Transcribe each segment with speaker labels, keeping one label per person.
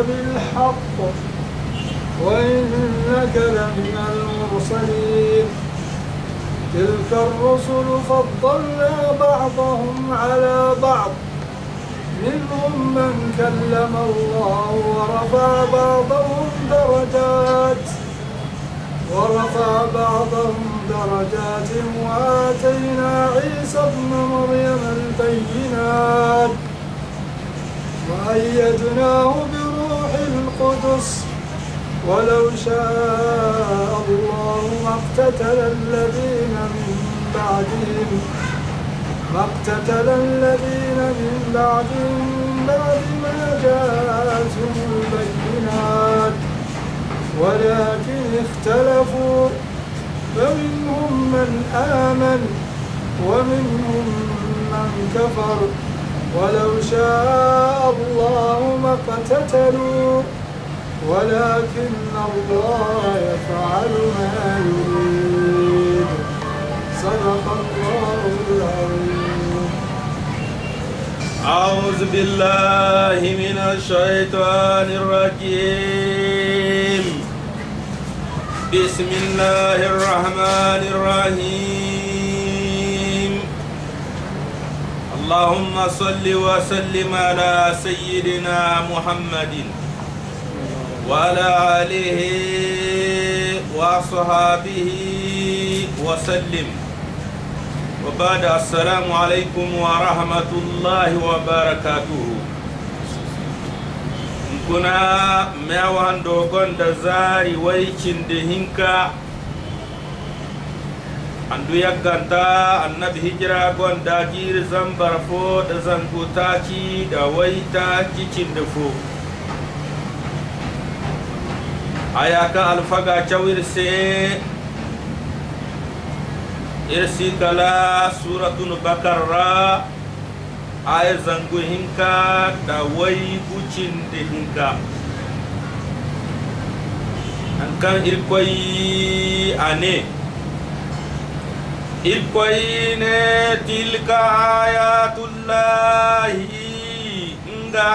Speaker 1: بالحق وإنك لمن المرسلين تلك الرسل فضلنا بعضهم على بعض منهم من كلم الله ورفع بعضهم درجات وآتينا عيسى ابن مريم البينات وأيدناه بروح القدس ولو شاء الله ما اقتتل الذين من بعدهم بعد ما جاءتهم البينات ولكن اختلفوا فمنهم من آمن ومنهم من كفر ولو شاء الله ما اقتتلوا ولكن الله يفعل ما يريد صدق الله العظيم.
Speaker 2: أعوذ بالله من الشيطان الرجيم. بسم الله الرحمن الرحيم. اللهم صل وسلم على سيدنا محمد وعلى آله وصحابه وسلم وبعد. السلام عليكم ورحمة الله وبركاته. كنا ميوان دوغون دزاري ويشن دهنكا andu yagganta annabi hijira gonda jir zambar fo da zangutaci da waita kicin da fo ayaka alfaga chawirse irsi kala suratul bakara ay zangu hinka da wai bucin da hinka ankan irkoi ane ilkoine tilka ayatullahi nga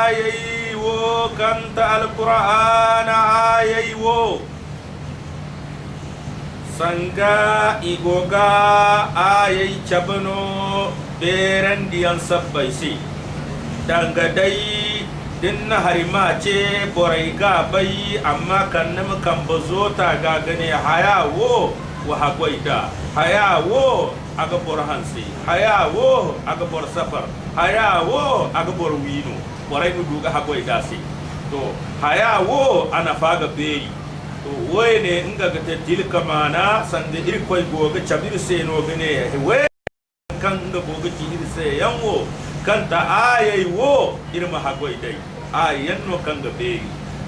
Speaker 2: ayai wo kanta alquran ayai wo sanga igoga ayai chabano berandiyan sabbaisi danga dai dinna harima ce borai ga bai amma kannam kan bazota ga gane haya wo wa hagwaita haya wo aga bor hansi haya wo aga bor safar haya wo aga bor wino borai mu duga hagwaita si to haya wo ana faga beyi to woyne inga ga tilka mana sande irkoi goga chabir se no gane we kan ga goga tinir se yanwo kanta ayai wo irma hagwaitai ayan no kan ga beyi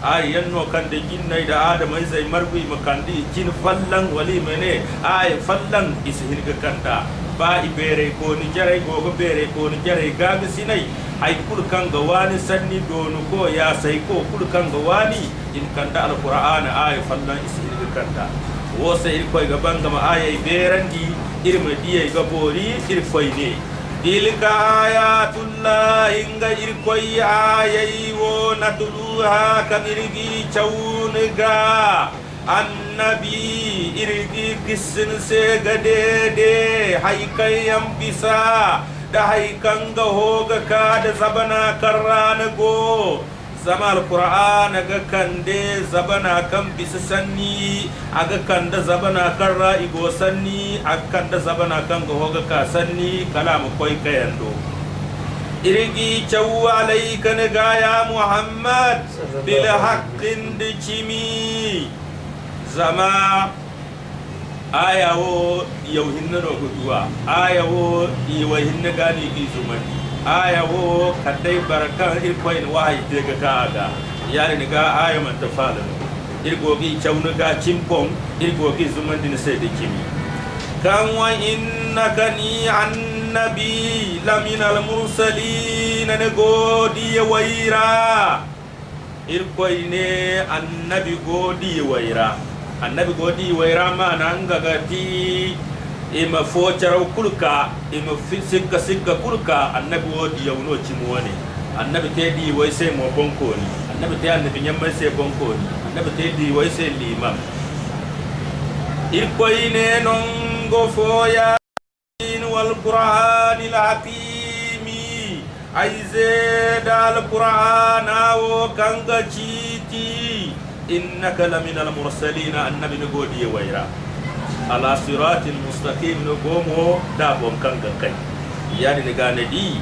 Speaker 2: ayan no kan da jinnai da adamai zai margui makandi jin fallan wali mene ay fallan ishirga kanta ba ibere ko ni jarai gogo bere ko ni jarai gaga sinai ay kul kan ga wani sanni donu ko ya sai ko kul kan ga wani in kanta alqur'ana ay fallan ishirga kanta wo sai ko ga banga ma ay berandi irma diye ga bori irfoi ne tilka ayatullahi nga irkoi ayai wo natuluha kamirgi chauniga annabi irgi kisin se gadede haikai yang bisa da haikan ga hoga ka da zabana karrana go zama alquran aga kande zabana kan bisa sanni aga kanda zabana karra igo sanni aga kanda zabana kan ga hoga ka sanni kalam koy kayando irigi chaw alayka ya muhammad bil haqqin dikimi zama ayawo yauhinna no guduwa ayawo iwahinna gani izumani ayawo kadai barakan irkoin wahayi daga kaga yari ni ga ayaman ta fala irgogi chaunu ga chimpong irgogi zumandin sai da kimi kan wa innaka ni annabi laminal mursalin ne godi waira irkoine annabi godi waira annabi godi waira ma nan gagati ima focharaw kulka ima sikka kulka annabi wodi yawno chimwani annabi tedi way sai mo bonkoni annabi te annabi nyamma se bonko annabi te di way se limam irkoyne non go foya wal qur'anil hakimi aize dal qur'ana wo kanga chiti innaka laminal mursalin annabi no godi wayra ala siratil mustaqim no gomo da bon kanga kai yani ne gane di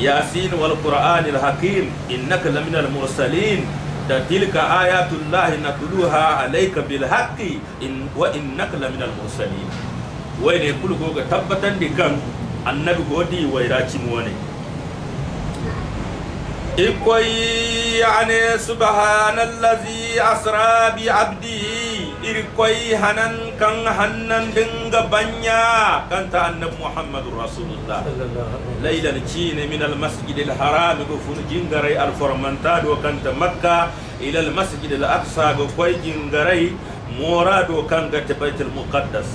Speaker 2: yasin wal qur'anil hakim innaka laminal mursalin da tilka ayatullahi natluha alayka bil haqqi wa innaka laminal mursalin wai ne kulu go ga tabbatan di kan annabi godi wayra cimone ikoy yani subhanallazi asra bi abdihi irkoy hanan kan hannan dinga banya kanta annabi muhammadur rasulullah laylan chine min al masjid al haram go fun jingarai al formantado kanta makka ila al masjid al aqsa go koy jingarai morado kanga baitul muqaddas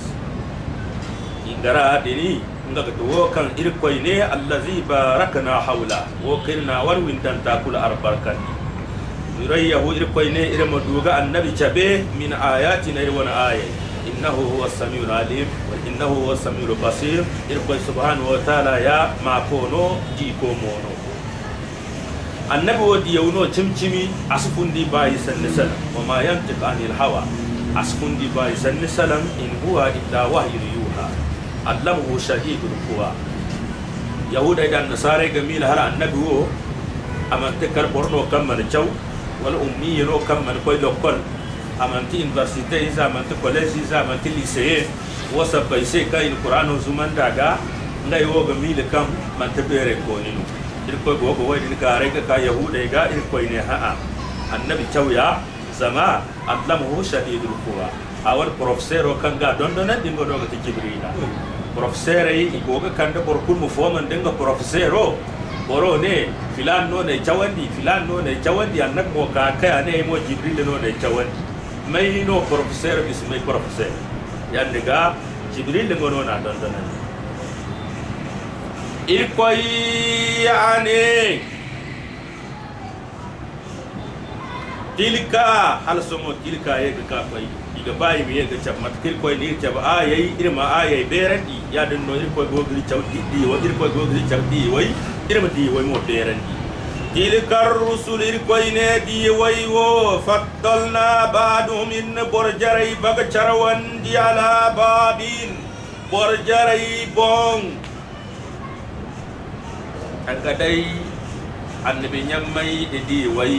Speaker 2: ingara dini ngaga to kan irkoy ne allazi barakna hawla wo kirna warwin tan takul arbarkan yurayyahu irkoy ne irma duga annabi chabe min ayatina irwana aya innahu huwas samiul alim wa innahu huwas samiul basir irkoy subhanahu wa ta'ala ya ma kono di ko mono annabi wodi yawno cimcimi asfundi bayi sallallahu wa ma yantiq anil hawa asfundi bayi sallallahu in huwa illa wahyu yuha allamahu shadidul quwa yahuda idan nasare gamil har annabi wo amante kar borno kamman chaw wal ummi no kamman koy lokol amanti université isa amanti collège isa amanti lycée wasa bayse kay qur'ano zuman daga nday wo gamil kam man tabere ko ninu ir koy go go wadi ka rega ka yahuda ga ir koy ne ha annabi chaw ya zama allamahu shadidul quwa awal professeur o kanga dondona dingo doga ti jibrila professeur yi igoga kanda borkul mu foman dinga professeur o boro ne filan no ne chawandi filan no ne chawandi annak mo ka kaya ne mo jibril no ne chawandi mai no professeur bismai professeur yande ga jibril ngono na dondona ikoy yani tilka hal somo tilka ye ka koy iga bayi mi yega chab mat kir koy ni chab ayai irma ayai berandi ya den no ir koy gogri chawdi di wo ir koy gogri chawdi way irma di way mo berandi tilka rusul ir koy ne di way wo faddalna ba'dhum min borjarai baga charawan di ala babin borjarai bong angadai annabi nyammai di way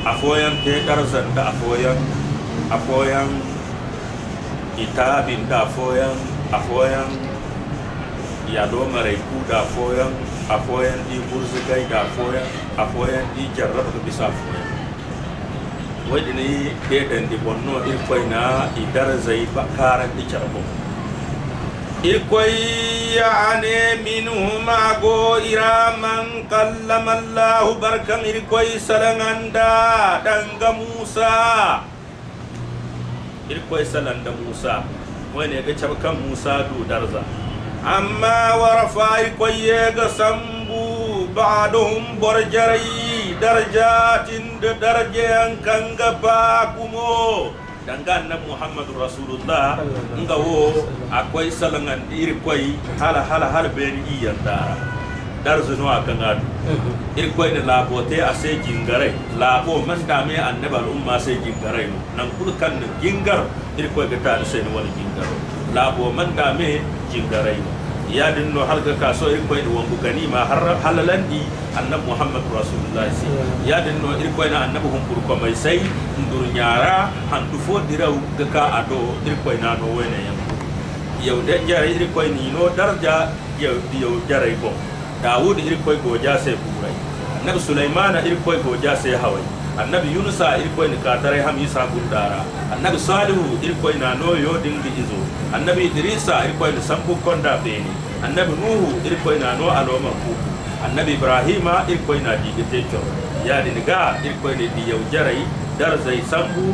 Speaker 2: afoyan te darzan da afoyan itabin da afoyan yado marai ku da afoyan di burzigai da afoyan di jarrab da bisa afoyan wadini de dan di bonno irkoy na idarzai bakaran di charbo irkoy yani minhuma go iraman kallama Allah barkan irkoy salanganda danga Musa irkoy salanda Musa wani ga cabkan Musa du darza amma warafa irkoy ga sambu ba'dhum borjarai darajatin da darajan kanga ba kumo danga annabi muhammadur rasulullah nga wo akwai salangan iri koy hala ben iyanda darzuno akangadu iri koy ne labote ase jingare labo man dame annabi al umma se jingare nan kulkan jingar iri koy gata se ne wal jingar labo man dame jingare ya dinno halga kaso iri koy wongu ganima halalandi annabi muhammadur rasulullah ya dinno iri koy na annabi humpur ko mai sai ndur nyara handu fo diraw ka ado iri koy na no wene yam yow de jare iri koy ni no darja yow jare ko daud iri koy go jase burai annabi sulaimana iri koy go jase hawai annabi yunusa iri koy ni katare ham isa gundara annabi salihu iri koy na no yo dingi izo annabi idrisa iri koy ni sambu konda beni annabi nuhu iri koy na no aloma ku annabi ibrahima iri koy na digete cho ya dinga iri koy ni yow jare darzai sambu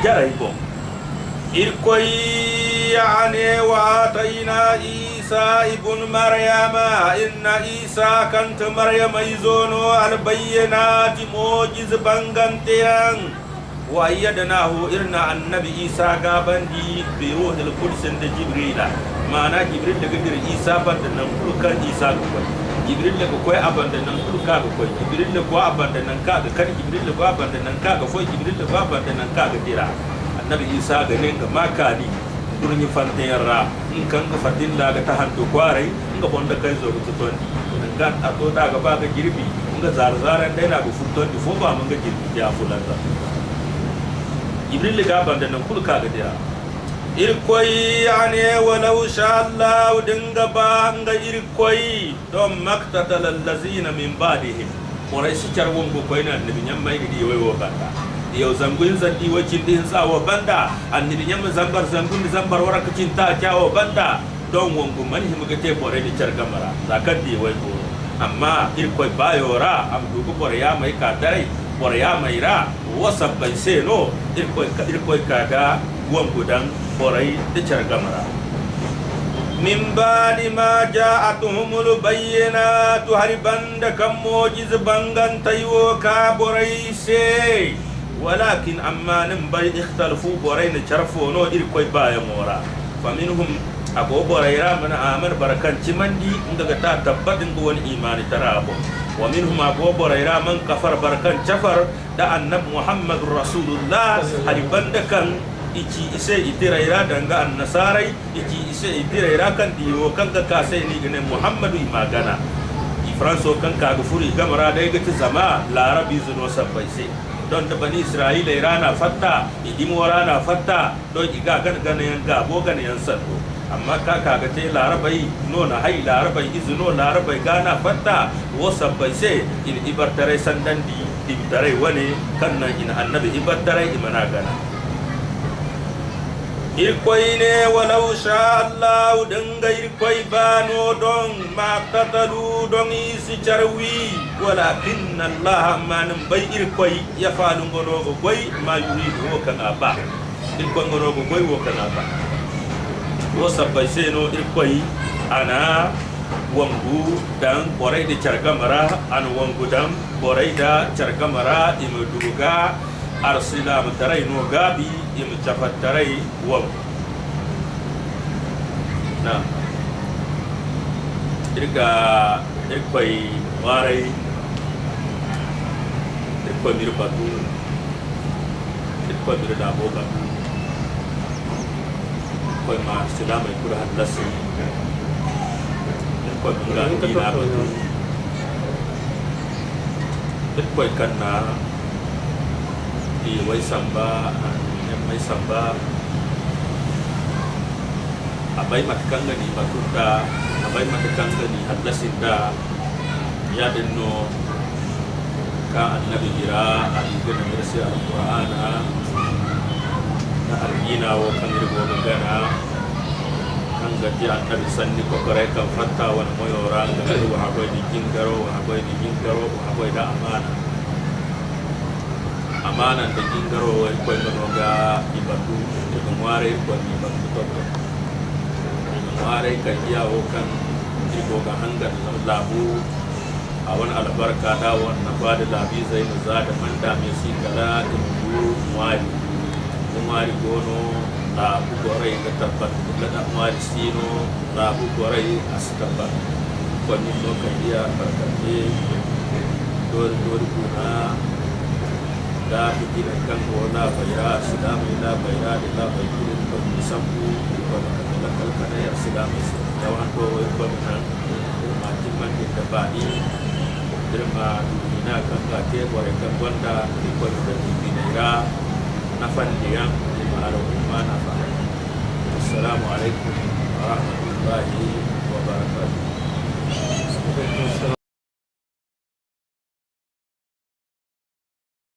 Speaker 2: jarai bom irkoy yani wa ataina عيسى ابن مريم إن عيسى كانت مريم يزونو البينات موجز بانغانتيان وأيدناه إرنا النبي عيسى قابندي بروح القدس عند جبريل معنى جبريل لقدر عيسى بندنا كل كان عيسى كوي جبريل لقوي أبندنا كل كان كوي جبريل لقوا أبندنا كان جبريل لقوا أبندنا كوي جبريل لقوا أبندنا كديرا النبي عيسى غنين ما كادي durni fantera in kan ga fadilla ga tahanto kware in ga bonda kai zo to tondi in kan ato da ga ba ga girbi in ga zarzaran dai na ga futondi fo ba mun ga girbi ya fulanta jibril ga banda nan kulka ga dia irkoi yani walau sha Allah dinga ba nga irkoi don maktatal allazina min ba'dihim qorai shi charwon go koi na nabi nyamma idi wai wo banda yau zangun zandi wacin din tsawo banda annabi nyamma zambar zangun zambar waraka cinta kyawo banda don wongu mani himuga te bore di chargamara zakat di wai go amma irkoi bayora am dugu bore ya mai ka dai bore ya mai ra wasab bai seno irkoi kaga wongu dan bore di chargamara min ba'di ma ja'atuhumul bayyinatu haribanda kam mujiz bangan tayo ka bore se ولكن أما نبي اختلفوا بورين شرفوا نو إركوي بايا مورا فمنهم أبو بوريرا من آمن بركان تمندي عندك تثبت عندون إيمان ترابو ومنهم أبو بوريرا من كفر بركان شفر دا النبي محمد رسول الله هل بندكان ichi ise itiraira danga an-nasari ichi ise itiraira kan diwo kan ka kase ni gane Muhammadu imagana ifranso kan ka gufuri gamara dai gati zama larabi zuno sabbai sai don da bani isra'ila irana fatta idimu rana fatta don iga gan yan gabo gan yan sando amma ka kaga te larabai no na hai larabai izno larabai gana fatta wasabbai sai in ibartare sandandi ibtare wane kannan in annabi ibartare imana gana irkoi ne walau sha Allah dinga irkoi bano don maktatalu don isi charwi walakin Allah manin bai irkoi ya falun gono goi ma yuridu wo kan aba irkoi gono goi wo kan aba wo sabbai sai no irkoi ana wangu dan borai da chargamara an wangu dan borai da chargamara imuduga arsila mutarai no gabi im tafattarai wa na irkoi warai irkoi mirbatu irkoi mirda boga irkoi ma silama ikura hadlasi irkoi mirda ina batu irkoi kanna di wai samba mai samba abai matkanga ni batuta abai matkanga ni hadlasinda ya denno ka annabi gira aligana mirsi alqur'ana na algina wo kan irgo gana kan gati annabi sanni ko kare kan fatta wan moyora ngado wa haboy di jingaro wa haboy da amana da jingaro ko ngono ga ibadu de ngware ko ni batu to ngware ka yawo kan irgo ga hanga da labu awan albarka da wannan bada labi zai mu za da manda mai sigara da mu wari gono la bu gore ga tabbat da wari sino la bu gore astabba ko ni no kan ya barkate dor kuna da bikin kan gona bayra silamu ila bayra ila baykul ko sambu ko kala kala ya silamu dawan to ko nan ma timman da bani dirma dina kan ga te gore kan gonda ko da dinira nafan dia ma'aro mana fa assalamu alaikum wa rahmatullahi wa barakatuh